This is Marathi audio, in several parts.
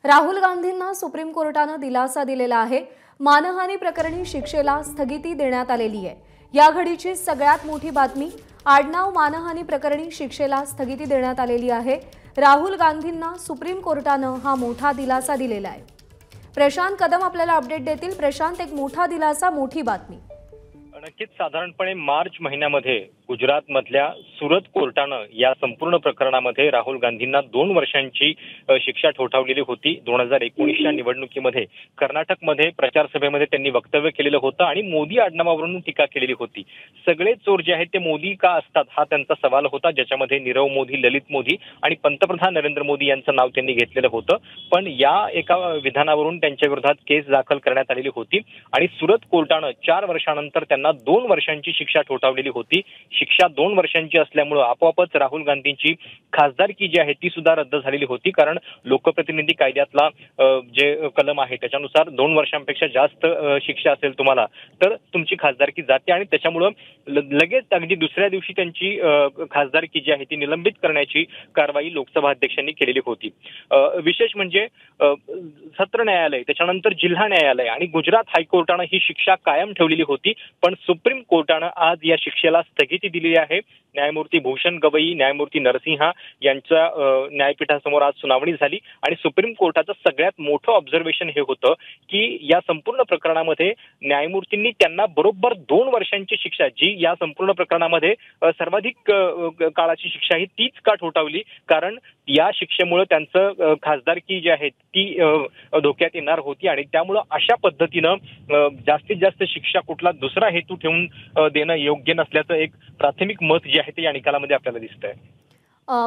राहुल गांधींना सुप्रीम कोर्टाने दिलासा दिलेला आहे। मानहानी प्रकरणी शिक्षेला स्थगिती देण्यात आलेली आहे। या घडीची सगळ्यात मोठी बातमी, आडनाव मानहानी प्रकरणी शिक्षेला स्थगिती देण्यात आलेली आहे। राहुल गांधींना सुप्रीम कोर्टाने हा मोठा दिलासा दिलेला आहे। प्रशांत कदम आपल्याला अपडेट देतील। प्रशांत, एक मोठा दिलासा, मोठी बातमी। नक्कीच साधारणपणे मार्च महिन्यामध्ये गुजरातमधल्या सुरत कोर्टानं या संपूर्ण प्रकरणामध्ये राहुल गांधींना 2 वर्षांची शिक्षा ठोठावलेली होती। 2019च्या निवडणुकीमध्ये कर्नाटकमध्ये प्रचार सभेमध्ये त्यांनी वक्तव्य केलेलं होतं आणि मोदी आडनावावरून टीका केलेली होती। सगळे चोर जे आहेत ते मोदी का असतात हा त्यांचा सवाल होता, ज्याच्यामध्ये नीरव मोदी, ललित मोदी आणि पंतप्रधान नरेंद्र मोदी यांचं नाव त्यांनी घेतलेलं होतं। पण या एका विधानावरून त्यांच्या विरोधात केस दाखल करण्यात आलेली होती आणि सुरत कोर्टानं 4 वर्षानंतर त्यांना 2 वर्षांची शिक्षा ठोठावलेली होती। शिक्षा 2 वर्षांची असल्यामुळे आपोआपच राहुल गांधींची खासदारकी जी आहे ती सुद्धा रद्द झालेली होती, कारण लोकप्रतिनिधी कायद्यातला जे कलम आहे त्याच्यानुसार 2 वर्षांपेक्षा जास्त शिक्षा असेल तुम्हाला तर तुमची खासदारकी जाते आणि त्याच्यामुळे लगेच अगदी दुसऱ्या दिवशी त्यांची खासदारकी जी आहे ती निलंबित करण्याची कारवाई लोकसभा अध्यक्षांनी केलेली होती। विशेष म्हणजे सत्र न्यायालय, त्याच्यानंतर जिल्हा न्यायालय आणि गुजरात हायकोर्टानं ही शिक्षा कायम ठेवलेली होती, पण सुप्रीम कोर्टानं आज या शिक्षेला स्थगिती दिली आहे। न्यायमूर्ती भूषण गवई, न्यायमूर्ती नरसिंहा यांच्या न्यायपीठासमोर आज सुनावणी झाली आणि सुप्रीम कोर्टाचं सगळ्यात मोठं ऑब्झर्वेशन हे होतं की या संपूर्ण प्रकरणामध्ये न्यायमूर्तींनी त्यांना बरोबर 2 वर्षांची शिक्षा, जी या संपूर्ण प्रकरणामध्ये सर्वाधिक काळाची शिक्षा ही तीच का ठोठावली, कारण या शिक्षेमुळे त्यांचं खासदारकी जी आहे ती धोक्यात येणार होती आणि त्यामुळे अशा पद्धतीनं जास्तीत जास्त शिक्षा कुठला दुसरा हेतू ठेवून देणं योग्य नसल्याचं एक प्राथमिक मत जे आहे ते या निकालामध्ये आपल्याला दिसतंय।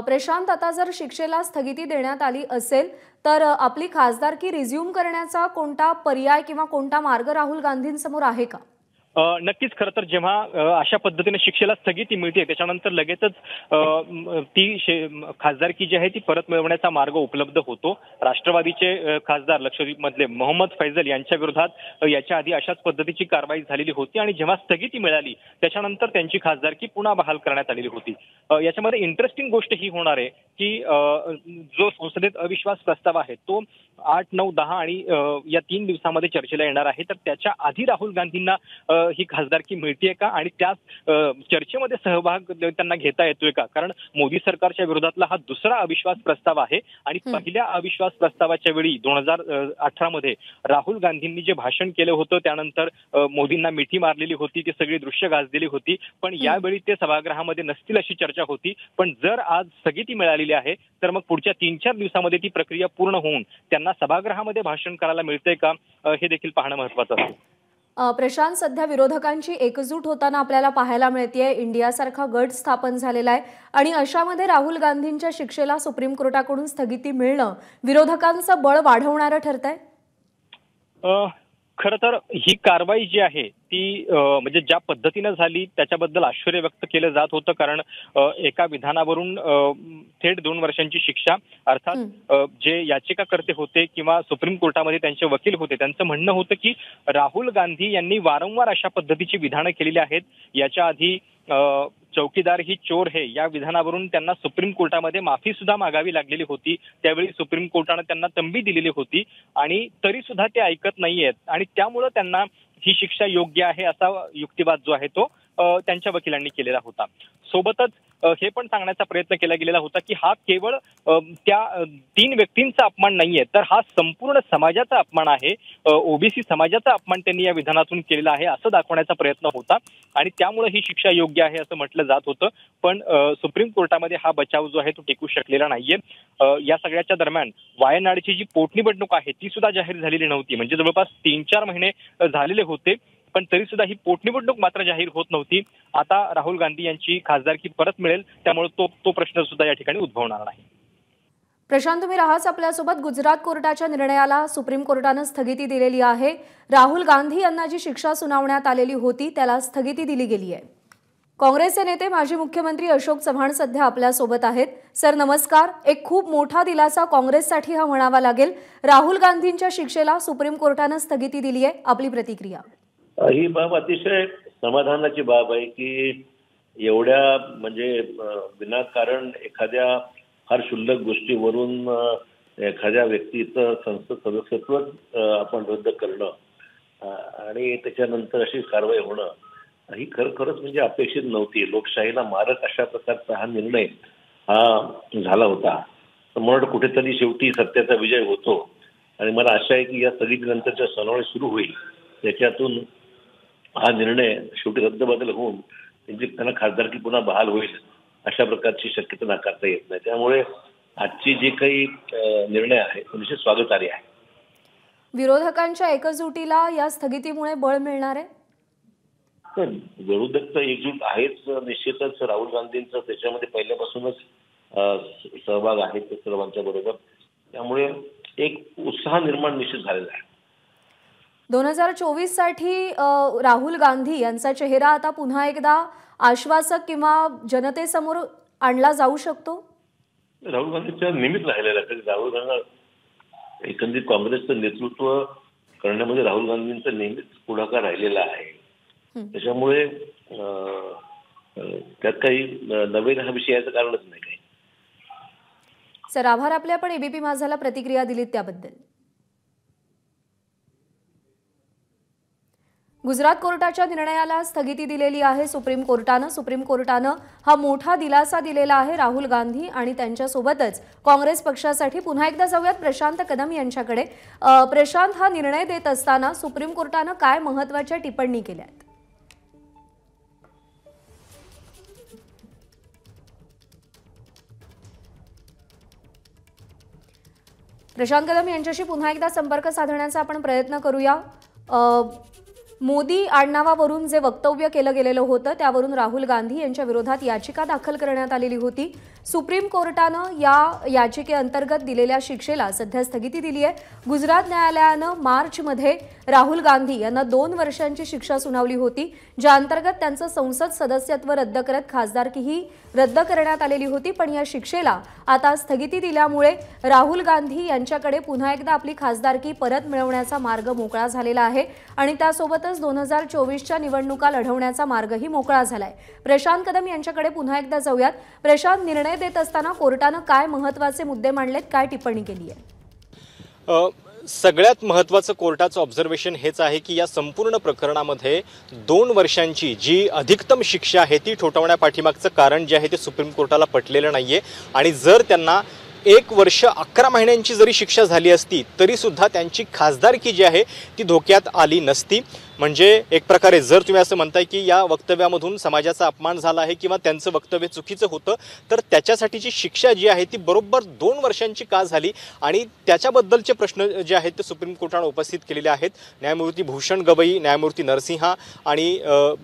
प्रशांत, आता जर शिक्षेला स्थगिती देण्यात आली असेल तर आपली खासदारकी रिझ्यूम करण्याचा कोणता पर्याय किंवा कोणता मार्ग राहुल गांधींसमोर आहे का? नक्कीच, खरं तर जेव्हा अशा पद्धतीने शिक्षेला स्थगिती मिळते त्याच्यानंतर लगेचच ती खासदारकी जी आहे ती परत मिळवण्याचा मार्ग उपलब्ध होतो। राष्ट्रवादीचे खासदार लक्षद्वीपमधले मोहम्मद फैजल यांच्या विरोधात याच्या आधी अशाच पद्धतीची कारवाई झालेली होती आणि जेव्हा स्थगिती मिळाली त्याच्यानंतर त्यांची खासदारकी पुन्हा बहाल करण्यात आलेली होती। याच्यामध्ये इंटरेस्टिंग गोष्ट ही होणार आहे की जो संसदेत अविश्वास प्रस्ताव आहे तो 8, 9, 10 आणि या 3 दिवसामध्ये चर्चेला येणार आहे, तर त्याच्या आधी राहुल गांधींना ही खासदारकी मिळतेय का आणि त्या चर्चेमध्ये सहभाग त्यांना घेता येतोय का, कारण मोदी सरकारच्या विरोधातला हा दुसरा अविश्वास प्रस्ताव आहे आणि पहिल्या अविश्वास प्रस्तावाच्या वेळी 2018 मध्ये राहुल गांधींनी जे भाषण केलं होतं त्यानंतर मोदींना मिठी मारलेली होती, ती सगळी दृश्य गाजलेली होती, पण यावेळी ते सभागृहामध्ये नसतील अशी चर्चा होती। पण जर आज स्थगिती मिळालेली आहे तर मग पुढच्या 3-4 दिवसामध्ये ती प्रक्रिया पूर्ण होऊन त्यांना सभागृहामध्ये भाषण करायला मिळतंय का हे देखील पाहणं महत्त्वाचं आहे। प्रशांत, सध्या विरोधकांची एकजूट होताना आपल्याला पाहायला मिळतेय। इंडियासारखा गट स्थापन झालेला आहे आणि अशामध्ये राहुल गांधींच्या शिक्षेला सुप्रीम कोर्टाकडून स्थगिती मिळणं विरोधकांचं बळ वाढवणारं ठरतंय। खरं तर ही कारवाई जी आहे ती म्हणजे ज्या पद्धतीनं झाली त्याच्याबद्दल आश्चर्य व्यक्त केलं जात होतं, कारण एका विधानावरून थेट 2 वर्षांची शिक्षा, अर्थात जे याचिकाकर्ते होते किंवा सुप्रीम कोर्टामध्ये त्यांचे वकील होते त्यांचं म्हणणं होतं की राहुल गांधी यांनी वारंवार अशा पद्धतीची विधानं केलेली आहेत। याच्या आधी चौकीदार ही चोर है या विधानावरून त्यांना सुप्रीम कोर्टामध्ये माफी सुद्धा मागावी लागलेली होती। त्यावेळी सुप्रीम कोर्टाने त्यांना तंबी दिलेली होती आणि तरी सुद्धा ते ऐकत नाहीयेत आणि त्यामुळे त्यांना ही शिक्षा योग्य आहे असा युक्तिवाद जो आहे तो त्यांच्या वकिलांनी केलेला होता। सोबतच हे पण सांगण्याचा प्रयत्न केला गेलेला होता की हा केवळ त्या 3 व्यक्तींचा अपमान नाहीये, तर हा संपूर्ण समाजाचा अपमान आहे, ओबीसी समाजाचा अपमान त्यांनी या विधानातून केलेला आहे असं दाखवण्याचा प्रयत्न होता आणि त्यामुळे ही शिक्षा योग्य आहे असं म्हटलं जात होतं। पण सुप्रीम कोर्टामध्ये हा बचाव जो आहे तो टिकू शकलेला नाहीये। या सगळ्याच्या दरम्यान वायनाडची जी पोटनिवडणूक आहे ती सुद्धा जाहीर झालेली नव्हती, म्हणजे जवळपास 3-4 महिने झालेले होते, पण तरी सुद्धा ही पोटनिवडणूक मात्र जाहीर होत नव्हती। आता राहुल गांधी यांची खासदारकी परत मिळेल त्यामुळे तो प्रश्न सुद्धा या ठिकाणी उद्भवणार नाही। प्रशांत, तुम्ही राहाच आपल्यासोबत। गुजरात कोर्टाच्या निर्णयाला सुप्रीम कोर्टाने स्थगिती दिलेली आहे। राहुल गांधी यांना जी शिक्षा सुनावण्यात आलेली होती त्याला स्थगिती दिली गेली आहे। काँग्रेसचे नेते माजी मुख्यमंत्री अशोक चव्हाण सध्या आपल्यासोबत आहेत। सर नमस्कार। एक खूप मोठा दिलासा काँग्रेससाठी हा म्हणावा लागेल। राहुल गांधींच्या शिक्षेला सुप्रीम कोर्टाने स्थगिती दिली आहे, आपली प्रतिक्रिया? ही बाब अतिशय समाधानाची बाब आहे की एवढ्या म्हणजे विनाकारण एखाद्या फार क्षुल्लक गोष्टीवरून एखाद्या व्यक्तीचं संसद सदस्यत्व आपण रद्द करणं आणि त्याच्यानंतर अशी कारवाई होणं ही खरंच म्हणजे अपेक्षित नव्हती. लोकशाहीला मारक अशा प्रकारचा हा निर्णय हा झाला होता. तर मला वाटतं कुठेतरी शेवटी सत्याचा विजय होतो आणि मला आशा आहे की या स्थगितीनंतरच्या सुनावणी सुरू होईल त्याच्यातून हा निर्णय शेवटी रद्दबदल होऊन त्यांना खासदारकी पुन्हा बहाल होईल अशा प्रकारची शक्यता नाकारता येत नाही. त्यामुळे आजची जी काही निर्णय आहे तो निश्चित स्वागतार्ह आहे. विरोधकांच्या एकजुटीला या स्थगितीमुळे बळ मिळणार आहे? तर विरोधक तर एकजूट आहेच निश्चितच. राहुल गांधींचं त्याच्यामध्ये पहिल्यापासूनच सहभाग आहे ते सर्वांच्या बरोबर. त्यामुळे एक उत्साह निर्माण निश्चित झालेला आहे. 2024 साठी राहुल गांधी यांचा चेहरा आता पुन्हा एकदा आश्वासक किंवा जनतेसमोर आणला जाऊ शकतो? राहुल गांधीच्या नेहमीच राहिलेला आहे. राहुल गांधी एकंदरीत काँग्रेसचं नेतृत्व करण्यामध्ये राहुल गांधींचा नेहमीच पुढाकार राहिलेला आहे. त्याच्यामुळे त्यात काही नवीन हा विषय याचं कारणच नाही काही. सर, आभार आपले. आपण एबीपी माझाला प्रतिक्रिया दिलीत त्याबद्दल. गुजरात कोर्टाच्या निर्णयाला स्थगिती दिलेली आहे सुप्रीम कोर्टानं हा मोठा दिलासा दिलेला आहे राहुल गांधी आणि त्यांच्यासोबतच काँग्रेस पक्षासाठी. पुन्हा एकदा जाऊयात प्रशांत कदम यांच्याकडे. प्रशांत, हा निर्णय देत असताना सुप्रीम कोर्टानं काय महत्त्वाच्या टिप्पणी केल्यात? प्रशांत कदम यांच्याशी पुन्हा एकदा संपर्क साधण्याचा आपण प्रयत्न करूया. मोदी आडनावावरून जे वक्तव्य केलं गेलेलं होतं त्यावरून राहुल गांधी यांच्या विरोधात याचिका दाखल करण्यात आलेली होती. सुप्रीम कोर्टानं या याचिकेअंतर्गत दिलेल्या शिक्षेला सध्या स्थगिती दिली आहे. गुजरात न्यायालयानं मार्चमध्ये राहुल गांधी यांना 2 वर्षांची शिक्षा सुनावली होती, ज्या अंतर्गत त्यांचं संसद सदस्यत्व रद्द करत खासदारकीही रद्द करण्यात आलेली होती. पण या शिक्षेला आता स्थगिती दिल्यामुळे राहुल गांधी यांच्याकडे पुन्हा एकदा आपली खासदारकी परत मिळवण्याचा मार्ग मोकळा झालेला आहे आणि त्यासोबतच 2024च्या निवडणुका लढवण्याचा मार्गही मोकळा झालाय. प्रशांत कदम यांच्याकडे पुन्हा एकदा जाऊयात. प्रशांत, निर्णय देत असताना कोर्टानं काय महत्त्वाचे मुद्दे मांडलेत, काय टिप्पणी केली आहे? सगळ्यात महत्त्वाचं कोर्टाचं ऑब्झर्वेशन हेच आहे की या संपूर्ण प्रकरणामध्ये 2 वर्षांची जी अधिकतम शिक्षा आहे ती ठोठावण्यापाठीमागचं कारण जे आहे ते सुप्रीम कोर्टाला पटलेलं नाहीये. आणि जर त्यांना 1 वर्ष 11 महिन्यांची जरी शिक्षा झाली असती तरी सुद्धा त्यांची खासदारकी जी आहे ती धोक्यात आली नसती. म्हणजे एक प्रकारे जर तुम्ही असं म्हणताय की या वक्तव्यामधून समाजाचा अपमान झाला आहे किंवा त्यांचं वक्तव्य चुकीचं होतं तर त्याच्यासाठीची शिक्षा जी आहे ती बरोबर 2 वर्षांची का झाली आणि त्याच्याबद्दलचे प्रश्न जे आहेत ते सुप्रीम कोर्टाने उपस्थित केलेले आहेत. न्यायमूर्ती भूषण गवई, न्यायमूर्ती नरसिंहा आणि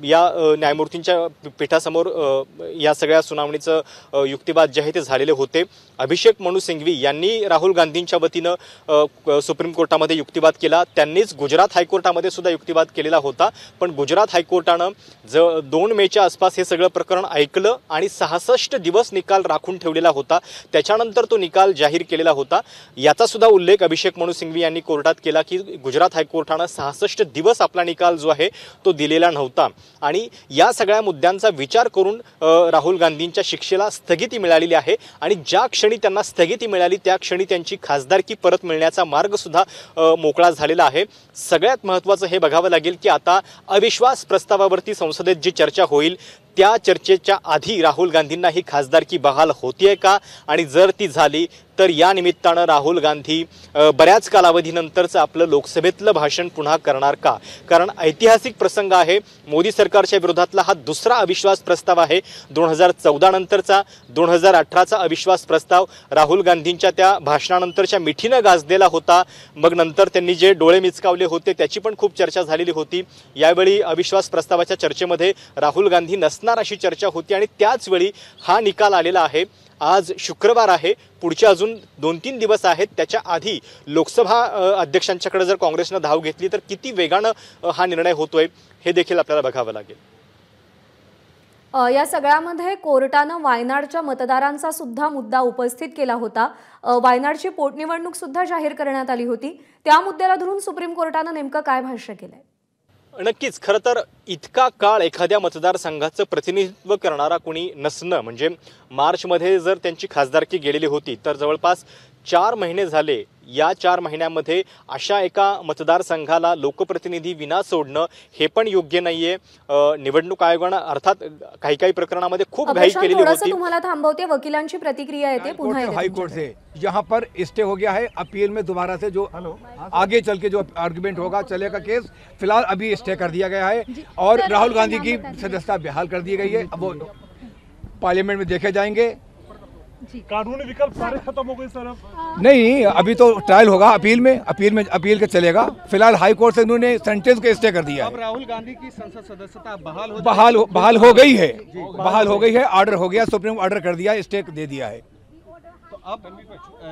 या न्यायमूर्तींच्या पीठासमोर या सगळ्या सुनावणीचं युक्तिवाद जे आहे ते झालेले होते. अभिषेक मनु सिंघवी यांनी राहुल गांधींच्या वतीनं सुप्रीम कोर्टामध्ये युक्तिवाद केला. त्यांनीच गुजरात हायकोर्टामध्ये सुद्धा युक्तिवाद केलेला होता. पण गुजरात हायकोर्टानं 2 मेच्या आसपास हे सगळं प्रकरण ऐकलं आणि 66 दिवस निकाल राखून ठेवलेला होता. त्याच्यानंतर तो निकाल जाहीर केलेला होता. याचा सुद्धा उल्लेख अभिषेक मनु सिंघवी यांनी कोर्टात केला की गुजरात हायकोर्टानं 66 दिवस आपला निकाल जो आहे तो दिलेला नव्हता. आणि या सगळ्या मुद्द्यांचा विचार करून राहुल गांधींच्या शिक्षेला स्थगिती मिळालेली आहे आणि ज्या क्षणी त्यांना स्थगिती मिळाली त्या क्षणी त्यांची खासदारकी परत मिळण्याचा मार्ग सुद्धा मोकळा झालेला आहे. सगळ्यात महत्त्वाचं हे बघावं लागेल की आता अविश्वास प्रस्तावावरती संसदेत जी चर्चा होईल त्या चर्चेच्या आधी राहुल गांधींना ही खासदारकी बहाल होतीये का आणि जर ती झाली तर या निमित्तानं राहुल गांधी बऱ्याच कालावधीनंतरचं आपलं लोकसभेतलं भाषण पुन्हा करणार का? कारण ऐतिहासिक प्रसंग आहे. मोदी सरकारच्या विरोधातला हा दुसरा अविश्वास प्रस्ताव आहे. 2014 नंतरचा 2018चा अविश्वास प्रस्ताव राहुल गांधींच्या त्या भाषणानंतरच्या मिठीनं गाजलेला होता. मग नंतर त्यांनी जे डोळे मिचकावले होते त्याची पण खूप चर्चा झालेली होती. यावेळी अविश्वास प्रस्तावाच्या चर्चेमध्ये राहुल गांधी नसणार अशी चर्चा होती आणि त्याच वेळी हा निकाल आलेला आहे. आज शुक्रवार आहे, पुढचे अजून 2-3 दिवस आहेत. त्याच्या आधी लोकसभा अध्यक्षांच्याकडे जर काँग्रेसनं धाव घेतली तर किती वेगानं हा निर्णय होतोय हे देखील आपल्याला बघावं लागेल. या सगळ्यामध्ये कोर्टानं वायनाडच्या मतदारांचा सुद्धा मुद्दा उपस्थित केला होता. वायनाडची पोटनिवडणूक सुद्धा जाहीर करण्यात आली होती. त्या मुद्द्याला धरून सुप्रीम कोर्टानं नेमकं काय भाष्य केलंय? नक्कीच. खरं तर इतका काळ एखाद्या मतदारसंघाचं प्रतिनिधित्व करणारा कोणी नसणं म्हणजे मार्चमध्ये जर त्यांची खासदारकी गेलेली होती तर जवळपास 4 महिने झाले, या 4 महिन्यामध्ये अशा एका मतदारसंघाला लोकप्रतिनिधी विना सोडणं हे पण योग्य नाहीये. निवडणूक आयोगानं अर्थात काही काही प्रकरणामध्ये खूप घाई केलेली होती. तुम्हाला थांबवते, वकिलांची प्रतिक्रिया येते पुन्हा हाई कोर्ट से यहाँ पर स्टे हो गया है, अपील में दोबारा से जो आगे चल के जो आर्गुमेंट होगा चलेगा केस, फिलहाल अभी स्टे कर दिया गया है और राहुल गांधी की सदस्यता बहाल कर दी गई है। अब वो पार्लियामेंट में देखे जाएंगे। कानूनी विकल्प सारे खत्म हो गए सर? अब नहीं, अभी तो ट्रायल होगा, अपील के चलेगा। फिलहाल हाई कोर्ट से उन्होंने सेंटेंस को स्टे कर दिया है। अब राहुल गांधी की संसद सदस्यता बहाल हो गई है, बहाल हो गई है, ऑर्डर हो गया, सुप्रीम ऑर्डर कर दिया, स्टे दे दिया है। तो अब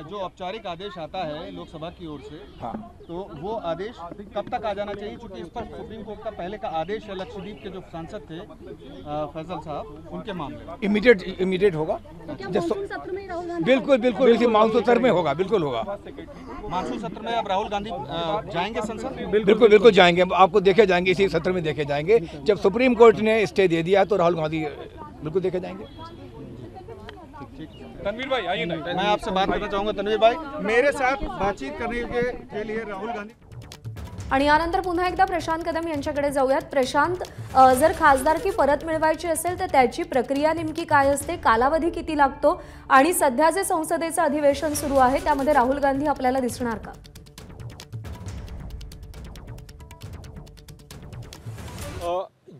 जो औपचारिक आदेश आता है लोकसभा की ओर से, हाँ, तो वो आदेश कब तक आ जाना चाहिए? क्योंकि इस पर सुप्रीम कोर्ट का पहले का आदेश है लक्षद्वीप के जो सांसद थे फैसल साहब, उनके मामले में इमीडिएट होगा। बिल्कुल इसी मानसून सत्र में होगा, बिल्कुल होगा। मानसून सत्र में अब राहुल गांधी जाएंगे संसद? बिल्कुल जाएंगे, आपको देखे जाएंगे, इसी सत्र में देखे जाएंगे। जब सुप्रीम कोर्ट ने स्टे दे दिया तो राहुल गांधी बिल्कुल देखे जाएंगे। तनवीर भाई आइए ना, मैं आपसे बात करना चाहूंगा। तनवीर भाई, मेरे साथ बातचीत करने के लिए राहुल गांधी। आणि यानंतर पुन्हा एकदा प्रशांत कदम यांच्याकडे जाऊयात। प्रशांत, जर खासदारकी परत मिळवायची असेल तर त्याची प्रक्रिया नेमकी काय असते, कालावधी किती लागतो आणि सध्या जे संसदेचं अधिवेशन सुरू आहे त्यामध्ये राहुल गांधी आपल्याला दिसणार का?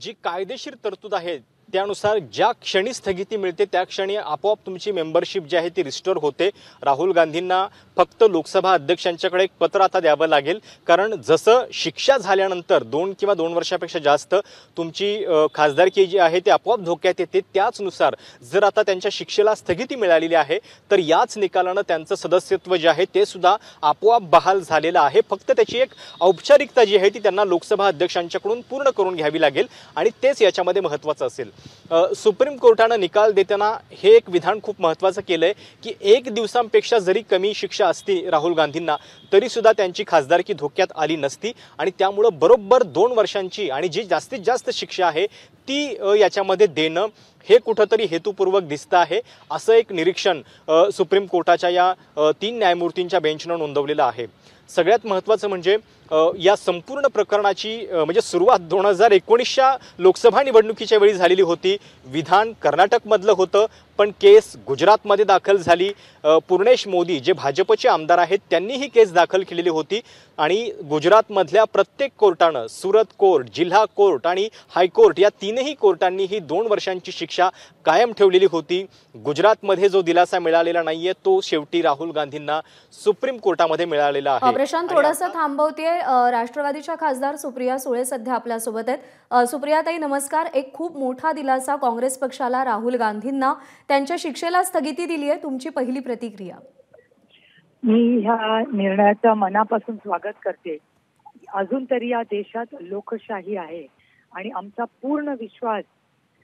जी कायदेशीर तरतूद आहे त्यानुसार ज्या क्षणी स्थगिती मिळते त्या क्षणी आपोआप तुमची मेंबरशिप जी आहे ती रिस्टोर होते। राहुल गांधींना फक्त लोकसभा अध्यक्षांच्याकडे एक पत्र आता द्यावं लागेल, कारण जसं शिक्षा झाल्यानंतर 2 किंवा 2 वर्षापेक्षा जास्त तुमची खासदारकी जी आहे ती आपोआप धोक्यात येते। त्याचनुसार जर आता त्यांच्या शिक्षेला स्थगिती मिळालेली आहे तर याच निकालानं त्यांचं सदस्यत्व जे आहे ते सुद्धा आपोआप बहाल झालेलं आहे। फक्त त्याची एक औपचारिकता जी आहे ती त्यांना लोकसभा अध्यक्षांच्याकडून पूर्ण करून घ्यावी लागेल आणि तेच याच्यामध्ये महत्त्वाचं असेल। सुप्रीम कोर्टानं निकाल देताना हे एक विधान खूप महत्त्वाचं केलंय की 1 दिवसांपेक्षा जरी कमी शिक्षा असती राहुल गांधींना तरी सुद्धा त्यांची खासदारकी धोक्यात आली नसती आणि त्यामुळे बरोबर 2 वर्षांची आणि जी जास्तीत जास्त शिक्षा आहे ती याच्यामध्ये देणं हे कुठेतरी हेतुपूर्वक दिसतं आहे, असं एक निरीक्षण सुप्रीम कोर्टाच्या या 3 न्यायमूर्तींच्या बेंचनं नोंदवलेलं आहे। सगळ्यात महत्त्वाचं म्हणजे या संपूर्ण प्रकरणाची म्हणजे सुरुवात 2019च्या लोकसभा निवडणुकीच्या वेळी झालेली होती। विधान कर्नाटकमधलं होतं, पण केस गुजरातमध्ये दाखल झाली। पूर्णेश मोदी जे भाजपचे आमदार आहेत त्यांनी ही केस दाखल केलेली होती आणि गुजरातमधल्या प्रत्येक कोर्टानं, सुरत कोर्ट, जिल्हा कोर्ट आणि हायकोर्ट या 3ही कोर्टांनी ही 2 वर्षांची शिक्षा कायम ठेवलेली होती। गुजरातमध्ये जो दिलासा मिळालेला नाहीये तो शेवटी राहुल गांधींना सुप्रीम कोर्टामध्ये मिळालेला आहे। प्रशांत, थोडंसं थांबवते, राष्ट्रवादीच्या खासदार सुप्रिया सुळे सध्या आपल्या सोबत आहेत। सुप्रिया ताई नमस्कार। एक खूप मोठा दिलासा काँग्रेस पक्षाला राहुल गांधींना त्यांच्या शिक्षेला स्थगिती दिली आहे, तुमची पहिली प्रतिक्रिया? मी ह्या निर्णयाचं मनापासून स्वागत करते। अजून तरी या देशात लोकशाही आहे आणि आमचा पूर्ण विश्वास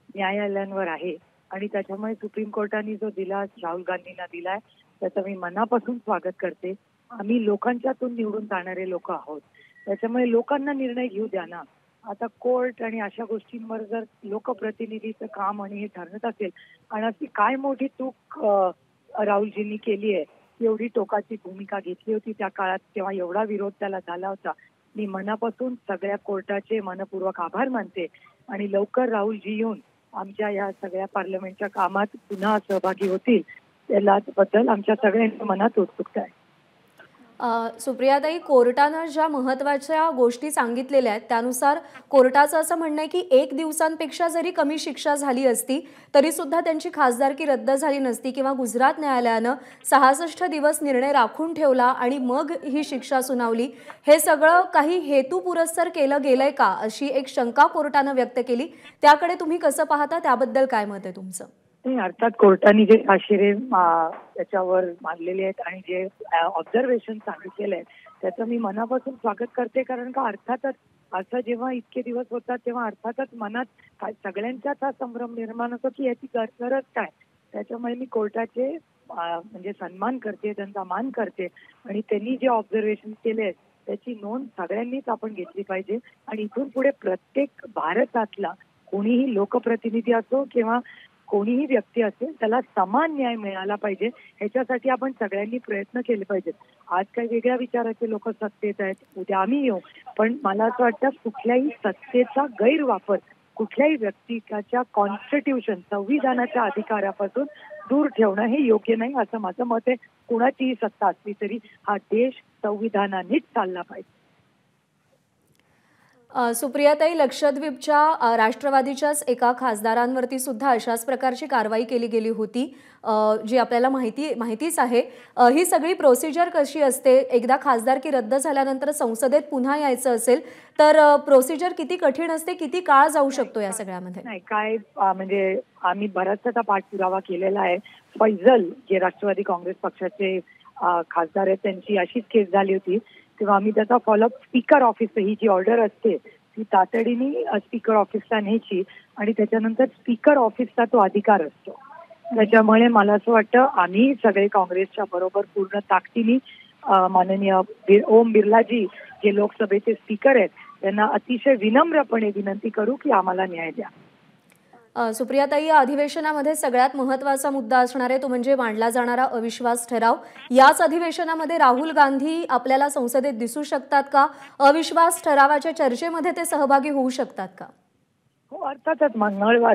न्यायालयांवर आहे आणि त्याच्यामुळे सुप्रीम कोर्टाने जो दिलास राहुल गांधींना दिलाय त्याचं मी मनापासून स्वागत करते। आम्ही लोकांच्यातून निवडून जाणारे लोक आहोत, त्याच्यामुळे लोकांना निर्णय घेऊ द्या ना। आता कोर्ट आणि अशा गोष्टींवर जर लोकप्रतिनिधीचं काम आणि हे ठरत असेल आणि अशी काय मोठी चूक राहुलजींनी केली आहे, एवढी टोकाची भूमिका घेतली होती त्या काळात तेव्हा एवढा विरोध त्याला झाला होता। मी मनापासून सगळ्या कोर्टाचे मनपूर्वक आभार मानते आणि लवकर राहुलजी येऊन आमच्या या सगळ्या पार्लमेंटच्या कामात पुन्हा सहभागी होतील त्याबद्दल आमच्या सगळ्यांच्या मनात उत्सुकता आहे। सुप्रियाताई, कोर्टानं ज्या महत्त्वाच्या गोष्टी सांगितलेल्या आहेत त्यानुसार कोर्टाचं असं म्हणणं आहे की 1 दिवसांपेक्षा जरी कमी शिक्षा झाली असती तरी सुद्धा त्यांची खासदारकी रद्द झाली नसती किंवा गुजरात न्यायालयानं 66 दिवस निर्णय राखून ठेवला आणि मग ही शिक्षा सुनावली। हे सगळं काही हेतुपुरस्सर केलं गेलंय का, अशी एक शंका कोर्टानं व्यक्त केली। त्याकडे तुम्ही कसं पाहता, त्याबद्दल काय मत आहे तुमचं? अर्थात कोर्टाने जे आशिरे त्याच्यावर मानलेले आहेत आणि जे ऑब्झर्वेशन सांगितलेले आहेत त्याचं मी मनापासून स्वागत करते, कारण का अर्थातच असं जेव्हा इतके दिवस होतात तेव्हा अर्थातच मनात सगळ्यांचाच हा संभ्रम निर्माण होतो की याची गरज काय। त्याच्यामुळे मी कोर्टाचे म्हणजे सन्मान करते, त्यांचा मान करते आणि त्यांनी जे ऑब्झर्वेशन केले आहेत त्याची नोंद सगळ्यांनीच आपण घेतली पाहिजे आणि इथून पुढे प्रत्येक भारतातला कोणीही लोकप्रतिनिधी असो किंवा कोणीही व्यक्ती असेल त्याला समान न्याय मिळाला पाहिजे, ह्याच्यासाठी आपण सगळ्यांनी प्रयत्न केले पाहिजेत. आज काही वेगळ्या विचाराचे लोक सत्तेत आहेत, उद्या आम्ही येऊ, पण मला असं वाटतं कुठल्याही सत्तेचा गैरवापर कुठल्याही व्यक्तीच्या कॉन्स्टिट्यूशन संविधानाच्या अधिकारापासून दूर ठेवणं हे योग्य नाही असं माझं मत आहे. कुणाचीही सत्ता असली तरी हा देश संविधानानेच चालला पाहिजे. सुप्रियाताई, लक्षद्वीपच्या राष्ट्रवादीच्याच एका खासदारांवरती सुद्धा अशाच प्रकारची कारवाई केली गेली होती, जी आपल्याला माहितीच आहे. ही सगळी प्रोसिजर कशी असते? एकदा खासदारकी रद्द झाल्यानंतर संसदेत पुन्हा यायचं असेल तर प्रोसिजर किती कठीण असते, किती काळ जाऊ शकतो या सगळ्यामध्ये? नाही काय म्हणजे आम्ही बराचसा पाठपुरावा केलेला आहे. फैजल जे राष्ट्रवादी काँग्रेस पक्षाचे खासदार आहेत त्यांची अशीच केस झाली होती, तेव्हा आम्ही त्याचा फॉलोअप स्पीकर ऑफिस, ही जी ऑर्डर असते ती तातडीने स्पीकर ऑफिसला न्यायची आणि त्याच्यानंतर स्पीकर ऑफिसचा तो अधिकार असतो. त्याच्यामुळे मला असं वाटतं आम्ही सगळे काँग्रेसच्या बरोबर पूर्ण ताकदीने माननीय ओम बिर्लाजी जे लोकसभेचे स्पीकर आहेत त्यांना अतिशय विनम्रपणे विनंती करू की आम्हाला न्याय द्या. सुप्रियाताई, या अधिवेशनामध्ये सगळ्यात महत्त्वाचा मुद्दा असणार आहे तो म्हणजे मांडला जाणारा अविश्वास ठराव. याच अधिवेशनामध्ये राहुल गांधी आपल्याला संसदेत दिसू शकतात का? अविश्वास ठरावाच्या चर्चेमध्ये ते सहभागी होऊ शकतात का? हो, अर्थातच.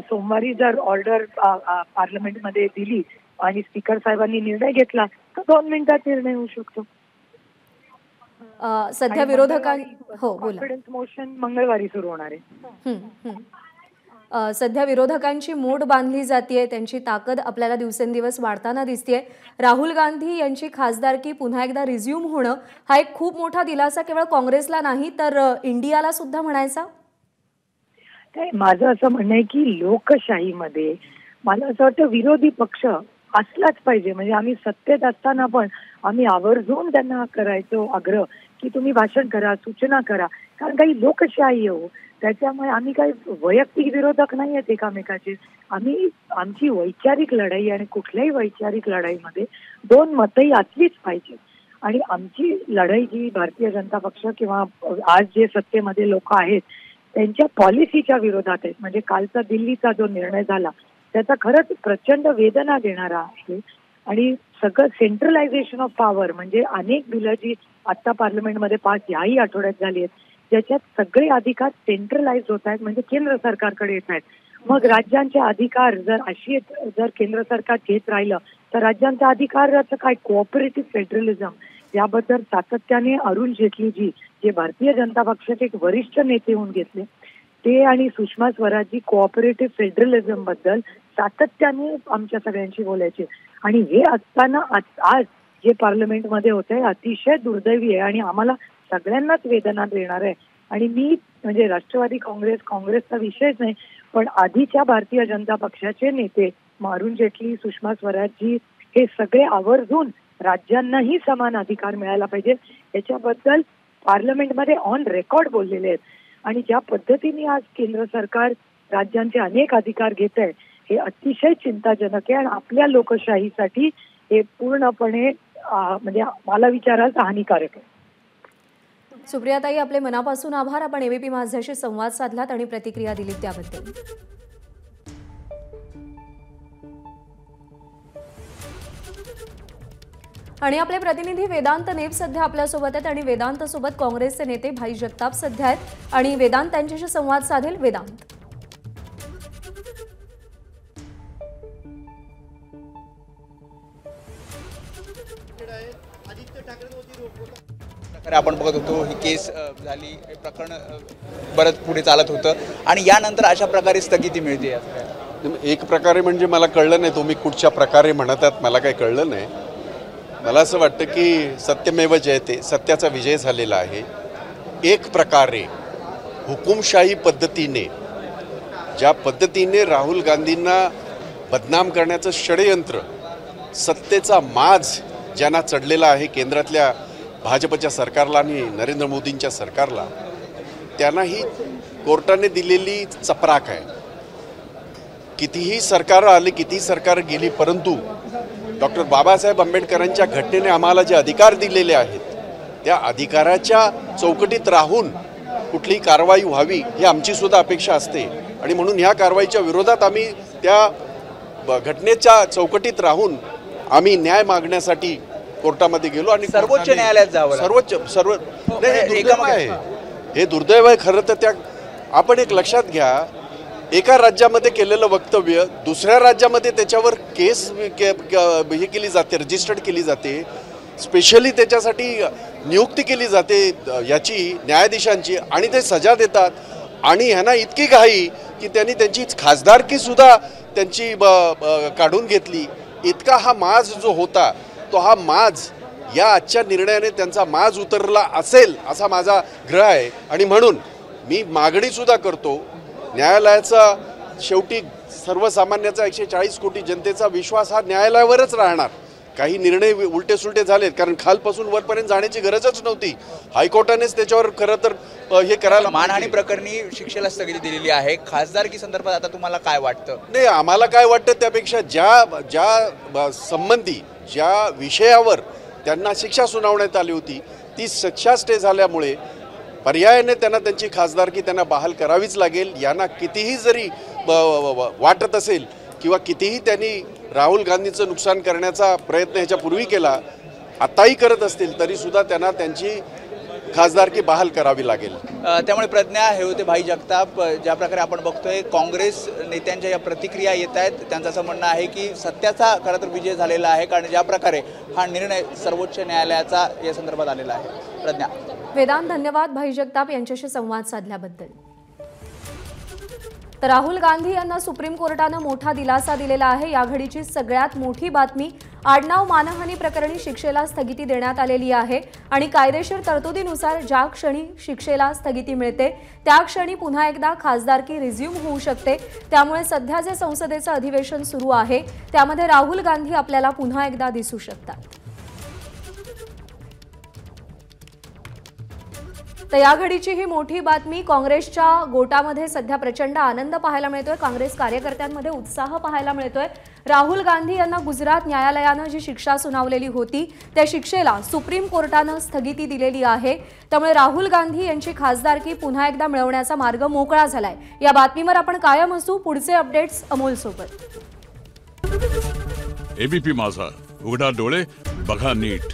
सोमवारी जर ऑर्डर पार्लमेंटमध्ये दिली आणि स्पीकर साहेबांनी निर्णय घेतला तर 2 मिनिटात निर्णय होऊ शकतो. सध्या कॉन्फिडन्स मोशन मंगळवारी सुरू होणार आहे. सध्या विरोधकांची मोड बांधली जाते, त्यांची ताकद आपल्याला दिवसेंदिवस वाढताना दिसते. राहुल गांधी यांची खासदारकी पुन्हा एकदा रिझ्यूम होणं हा एक खूप मोठा दिलासा केवळ काँग्रेसला नाही तर इंडियाला सुद्धा म्हणायचा. माझं असं म्हणणं आहे की लोकशाहीमध्ये मला असं वाटतं विरोधी पक्ष असलाच पाहिजे. म्हणजे आम्ही सत्तेत असताना पण आम्ही आवर्जून त्यांना करायचो आग्रह की तुम्ही भाषण करा, सूचना करा, कारण काही लोकशाही हो. त्याच्यामुळे आम्ही काही वैयक्तिक विरोधक नाही आहेत एकामेकाचे. आम्ही आमची वैचारिक लढाई आणि कुठल्याही वैचारिक लढाईमध्ये 2 मतही असलीच पाहिजे. आणि आमची लढाई जी भारतीय जनता पक्ष किंवा आज जे सत्तेमध्ये लोक आहेत त्यांच्या पॉलिसीच्या विरोधात आहेत. म्हणजे कालचा दिल्लीचा जो निर्णय झाला त्याचा खरंच प्रचंड वेदना देणारा आहे. आणि सगळं सेंट्रलायझेशन ऑफ पॉवर म्हणजे अनेक बिलं जी आता पार्लमेंटमध्ये पास याही आठवड्यात झाली आहेत ज्याच्यात सगळे अधिकार सेंट्रलाइज होत आहेत, म्हणजे केंद्र सरकारकडे येत आहेत. मग राज्यांचे अधिकार जर केंद्र सरकार घेत राहिलं तर राज्यांचा अधिकाराचं काय? कोऑपरेटिव्ह फेडरलिझम याबद्दल सातत्याने अरुण जेटलीजी जे भारतीय जनता पक्षाचे एक वरिष्ठ नेते होऊन घेतले ते आणि सुषमा स्वराजजी कोऑपरेटिव्ह फेडरलिझम बद्दल सातत्याने आमच्या सगळ्यांशी बोलायचे. आणि हे असताना आज जे पार्लमेंटमध्ये होते अतिशय दुर्दैवी आहे आणि आम्हाला सगळ्यांनाच वेदना देणार आहे. आणि मी म्हणजे राष्ट्रवादी काँग्रेसचा विषयच नाही, पण आधीच्या भारतीय जनता पक्षाचे नेते अरुण जेटली, सुषमा स्वराजजी हे सगळे आवर्जून राज्यांनाही समान अधिकार मिळायला पाहिजे याच्याबद्दल पार्लमेंटमध्ये ऑन रेकॉर्ड बोललेले आहेत. आणि ज्या पद्धतीने आज केंद्र सरकार राज्यांचे अनेक अधिकार घेत आहे हे अतिशय चिंताजनक आहे आणि आपल्या लोकशाहीसाठी हे पूर्णपणे म्हणजे मला विचाराल हानिकारक आहे. सुप्रियाताई, आपले मनापासून आभार. आपण एबीपी माझ्याशी संवाद साधलात आणि प्रतिक्रिया दिलीत त्याबद्दल. आणि आपले प्रतिनिधी वेदांत नेब सध्या आपल्यासोबत आहेत आणि वेदांत सोबत काँग्रेसचे नेते भाई जगताप सध्या आहेत आणि वेदांत त्यांच्याशी संवाद साधेल. वेदांत, आपण बघत होतो ही केस झाली, हे प्रकरण बरंच पुढे चालत होतं आणि यानंतर अशा प्रकारे स्थगिती मिळते. एक प्रकारे म्हणजे मला कळलं नाही तुम्ही कुठच्या प्रकारे म्हणतात, मला काही कळलं नाही. मला असं वाटतं की सत्यमेव जयते, सत्याचा विजय झालेला आहे. एक प्रकारे हुकुमशाही पद्धतीने ज्या पद्धतीने राहुल गांधींना बदनाम करण्याचं षडयंत्र, सत्तेचा माज ज्यांना चढलेला आहे केंद्रातल्या भाजपच्या सरकारला आणि नरेंद्र मोदींच्या सरकारला, त्यांना ही कोर्टाने दिलेली चपराक आहे. कितीही सरकार आले, कितीही सरकार गेली, परंतु डॉक्टर बाबासाहेब आंबेडकरांच्या घटनेने आम्हाला जे अधिकार दिलेले आहेत त्या अधिकाराच्या चौकटीत राहून कुठलीही कारवाई व्हावी ही आमची सुद्धा अपेक्षा असते. आणि म्हणून ह्या कारवाईच्या विरोधात आम्ही त्या घटनेच्या चौकटीत राहून आम्ही न्याय मागण्यासाठी कोर्टामध्ये गेलो आणि सर्वोच्च न्यायालयात जावं दुर्दैव आहे, हे दुर्दैव आहे खरं तर. आपण एक लक्षात घ्या, एका राज्यामध्ये केलेलं वक्तव्य दुसऱ्या राज्यामध्ये त्याच्यावर केस हे केली जाते, रजिस्टर्ड केली जाते, स्पेशली त्याच्यासाठी नियुक्ती केली जाते याची न्यायाधीशांची, आणि ते सजा देतात. आणि ह्यांना इतकी घाई की त्यांनी त्यांची खासदारकी सुद्धा त्यांची काढून घेतली. इतका हा माज जो होता तो हा माज या आजच्या निर्णयाने त्यांचा माज उतरला असेल असा माझा ग्रह आहे. आणि म्हणून मी मागणी सुद्धा करतो, न्यायालयाचा शेवटी सर्वसामान्याचा 140 कोटी जनतेचा विश्वास हा न्यायालयावरच राहणार. काही निर्णय उलटे सुलटे झालेत कारण खालपासून वरपर्यंत जाण्याची गरजच नव्हती. हायकोर्टानेच त्याच्यावर खरं तर हे करायला. मानहानी प्रकरणी शिक्षेला स्थगिती दिलेली आहे, खासदारकी संदर्भात आता तुम्हाला काय वाटतं? नाही, आम्हाला काय वाटतं त्यापेक्षा ज्या संबंधी ज्या विषयावर त्यांना शिक्षा सुनावण्यात आली होती ती शिक्षा स्टे झाल्यामुळे पर्यायाने त्यांना त्यांची खासदारकी त्यांना बहाल करावीच लागेल. यांना कितीही जरी वाटत असेल किंवा कितीही त्यांनी राहुल गांधीचं नुकसान करण्याचा प्रयत्न ह्याच्यापूर्वी केला, आताही करत असतील तरी सुद्धा त्यांना त्यांची खासदारकी बहाल करावी लागेल. त्यामुळे प्रज्ञा, हे होते भाई जगताप. ज्या प्रकारे आपण बघतोय काँग्रेस नेत्यांच्या या प्रतिक्रिया येत आहेत, त्यांचं असं म्हणणं आहे की सत्याचा खरं तर विजय झालेला आहे, कारण ज्या प्रकारे हा निर्णय सर्वोच्च न्यायालयाचा या संदर्भात आलेला आहे. प्रज्ञा. वेदांत, धन्यवाद भाई जगताप यांच्याशी संवाद साधल्याबद्दल. तर राहुल गांधी यांना सुप्रीम कोर्टानं मोठा दिलासा दिलेला आहे. या घडीची सगळ्यात मोठी बातमी, आडनाव मानहानी प्रकरणी शिक्षेला स्थगिती देण्यात आलेली आहे आणि कायदेशीर तरतुदीनुसार ज्या क्षणी शिक्षेला स्थगिती मिळते त्या क्षणी पुन्हा एकदा खासदारकी रिझ्यूम होऊ शकते. त्यामुळे सध्या जे संसदेचं अधिवेशन सुरू आहे त्यामध्ये राहुल गांधी आपल्याला पुन्हा एकदा दिसू शकतात. तर या घडीची ही मोठी बातमी. काँग्रेसच्या गोटामध्ये सध्या प्रचंड आनंद पाहायला मिळतोय, काँग्रेस कार्यकर्त्यांमध्ये उत्साह पाहायला मिळतोय. राहुल गांधी यांना गुजरात न्यायालयानं जी शिक्षा सुनावलेली होती त्या शिक्षेला सुप्रीम कोर्टानं स्थगिती दिलेली आहे. त्यामुळे राहुल गांधी यांची खासदारकी पुन्हा एकदा मिळवण्याचा मार्ग मोकळा झालाय. या बातमीवर आपण कायम असू. पुढचे अपडेट्स अमोल सोबत. एबीपी माझा, उघडा डोळे बघा नीट.